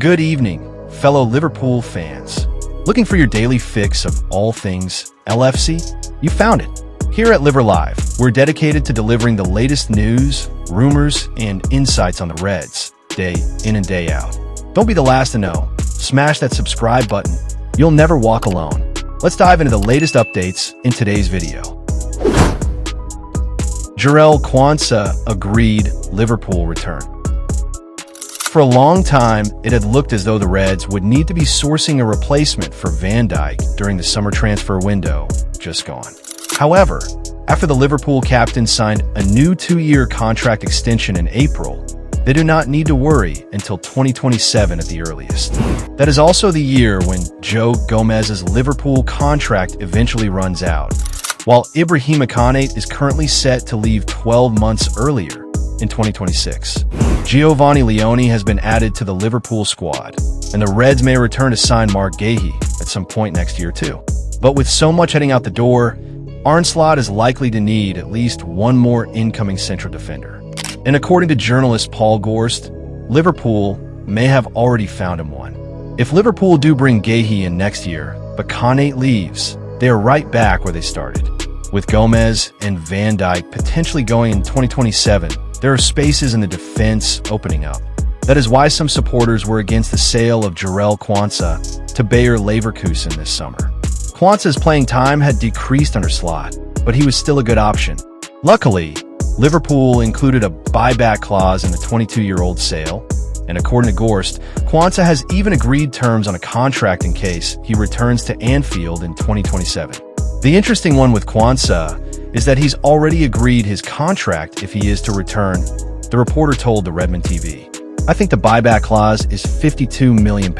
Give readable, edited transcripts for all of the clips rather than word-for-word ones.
Good evening, fellow Liverpool fans. Looking for your daily fix of all things LFC? You found it. Here at Liver Live, we're dedicated to delivering the latest news, rumors, and insights on the Reds, day in and day out. Don't be the last to know. Smash that subscribe button. You'll never walk alone. Let's dive into the latest updates in today's video. Jarell Quansah agreed Liverpool return. For a long time, it had looked as though the Reds would need to be sourcing a replacement for Van Dijk during the summer transfer window just gone. However, after the Liverpool captain signed a new 2-year contract extension in April, they do not need to worry until 2027 at the earliest. That is also the year when Joe Gomez's Liverpool contract eventually runs out, while Ibrahima is currently set to leave 12 months earlier in 2026. Giovanni Leoni has been added to the Liverpool squad, and the Reds may return to sign Marc Guéhi at some point next year too. But with so much heading out the door, Arnslot is likely to need at least one more incoming central defender. And according to journalist Paul Gorst, Liverpool may have already found him one. If Liverpool do bring Guéhi in next year, but Konaté leaves, they are right back where they started. With Gomez and Van Dijk potentially going in 2027, there are spaces in the defense opening up. That is why some supporters were against the sale of Jarell Quansah to Bayer Leverkusen this summer. Quansah's playing time had decreased under Slot, but he was still a good option. Luckily, Liverpool included a buyback clause in the 22-year-old sale, and according to Gorst, Quansah has even agreed terms on a contract in case he returns to Anfield in 2027. The interesting one with Quansah is that he's already agreed his contract if he is to return, the reporter told the Redmond TV. I think the buyback clause is £52 million.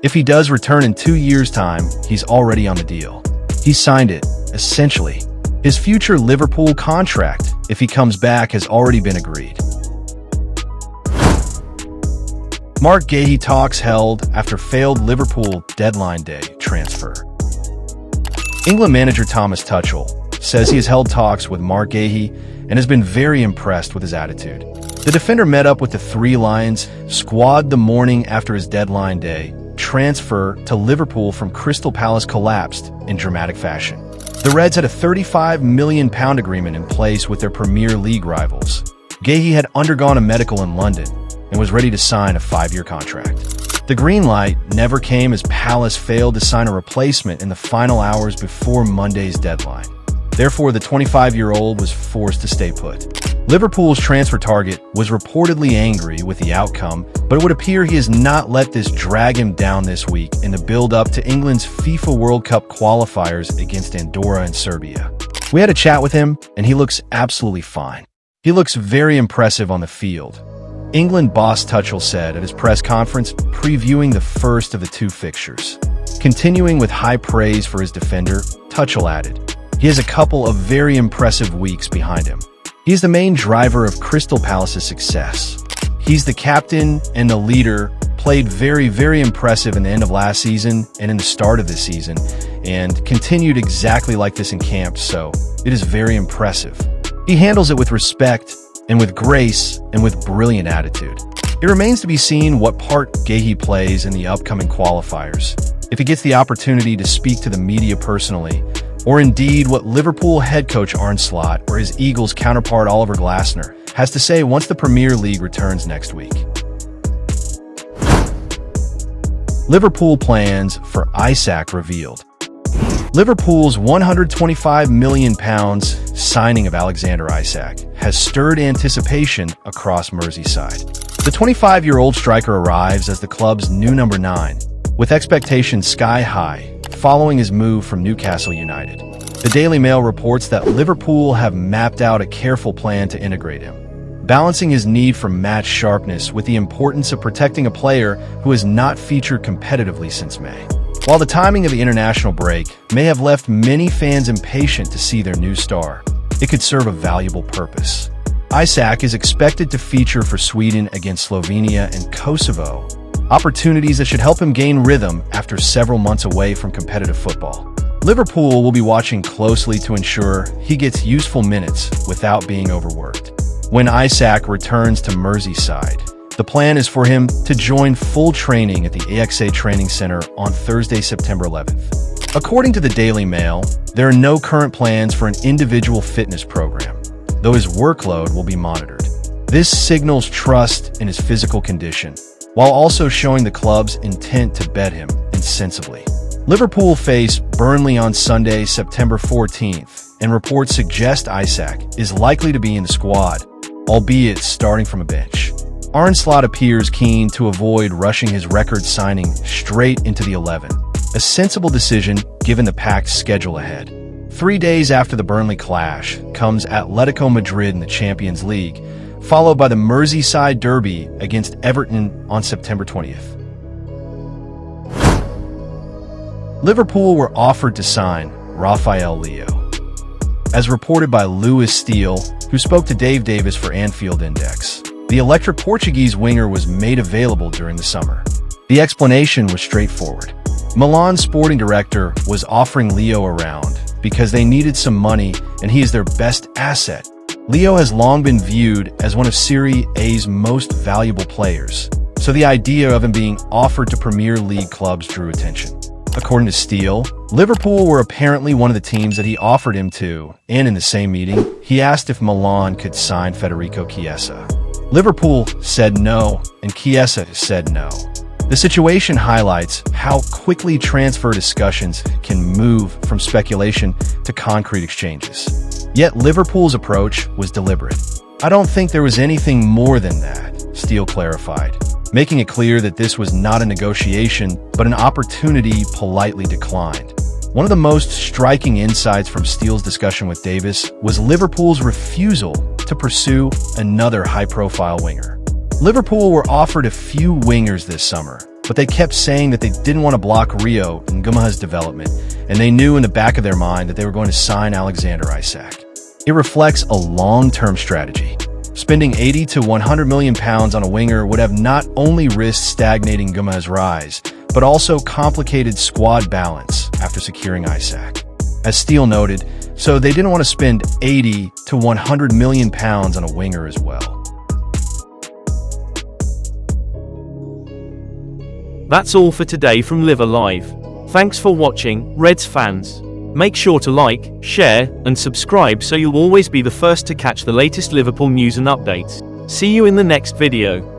If he does return in 2 years' time, he's already on the deal. He signed it, essentially. His future Liverpool contract, if he comes back, has already been agreed. Marc Guéhi talks held after failed Liverpool deadline day transfer. England manager Thomas Tuchel says he has held talks with Marc Guéhi and has been very impressed with his attitude. The defender met up with the Three Lions squad the morning after his deadline day transfer to Liverpool from Crystal Palace collapsed in dramatic fashion. The Reds had a £35 million agreement in place with their Premier League rivals. Guéhi had undergone a medical in London and was ready to sign a 5-year contract. The green light never came as Palace failed to sign a replacement in the final hours before Monday's deadline. Therefore, the 25-year-old was forced to stay put. Liverpool's transfer target was reportedly angry with the outcome, but it would appear he has not let this drag him down this week in the build-up to England's FIFA World Cup qualifiers against Andorra and Serbia. We had a chat with him, and he looks absolutely fine. He looks very impressive on the field. England boss Tuchel said at his press conference previewing the first of the 2 fixtures. Continuing with high praise for his defender, Tuchel added, "He has a couple of very impressive weeks behind him. He is the main driver of Crystal Palace's success. He's the captain and the leader, played very, very impressive in the end of last season and in the start of this season, and continued exactly like this in camp, so it is very impressive. He handles it with respect and with grace and with brilliant attitude. It remains to be seen what part Guéhi plays in the upcoming qualifiers, if he gets the opportunity to speak to the media personally, or indeed what Liverpool head coach Arne Slot or his Eagles counterpart Oliver Glasner has to say once the Premier League returns next week." Liverpool plans for Isak revealed. Liverpool's £125 million signing of Alexander Isak has stirred anticipation across Merseyside. The 25-year-old striker arrives as the club's new number 9, with expectations sky high following his move from Newcastle United. The Daily Mail reports that Liverpool have mapped out a careful plan to integrate him, balancing his need for match sharpness with the importance of protecting a player who has not featured competitively since May. While the timing of the international break may have left many fans impatient to see their new star, it could serve a valuable purpose. Isak is expected to feature for Sweden against Slovenia and Kosovo, opportunities that should help him gain rhythm after several months away from competitive football. Liverpool will be watching closely to ensure he gets useful minutes without being overworked. When Isak returns to Merseyside, The plan is for him to join full training at the AXA Training Center on Thursday, September 11th. According to the Daily Mail, there are no current plans for an individual fitness program, though his workload will be monitored. This signals trust in his physical condition, while also showing the club's intent to bet him insensibly. Liverpool face Burnley on Sunday, September 14th, and reports suggest Isak is likely to be in the squad, albeit starting from a bench. Arne Slot appears keen to avoid rushing his record signing straight into the 11, a sensible decision given the packed schedule ahead. 3 days after the Burnley clash comes Atletico Madrid in the Champions League, followed by the Merseyside derby against Everton on September 20th. Liverpool were offered to sign Rafael Leao. As reported by Lewis Steele, who spoke to Dave Davis for Anfield Index, the electric Portuguese winger was made available during the summer. The explanation was straightforward. Milan's sporting director was offering Leao around because they needed some money and he is their best asset. Leao has long been viewed as one of Serie A's most valuable players, so the idea of him being offered to Premier League clubs drew attention. According to Steele, Liverpool were apparently one of the teams that he offered him to, and in the same meeting, he asked if Milan could sign Federico Chiesa. Liverpool said no, and Chiesa said no. The situation highlights how quickly transfer discussions can move from speculation to concrete exchanges. Yet Liverpool's approach was deliberate. "I don't think there was anything more than that," Steele clarified, making it clear that this was not a negotiation, but an opportunity politely declined. One of the most striking insights from Steele's discussion with Davis was Liverpool's refusal to pursue another high-profile winger. Liverpool were offered a few wingers this summer, but they kept saying that they didn't want to block Rio and Gumaha's development, and they knew in the back of their mind that they were going to sign Alexander Isak. It reflects a long-term strategy. Spending £80 to £100 million on a winger would have not only risked stagnating Gumaha's rise, but also complicated squad balance after securing Isak. As Steele noted, so they didn't want to spend £80 to £100 million on a winger as well. That's all for today from Live Alive. Thanks for watching, Reds fans. Make sure to like, share, and subscribe so you'll always be the first to catch the latest Liverpool news and updates. See you in the next video.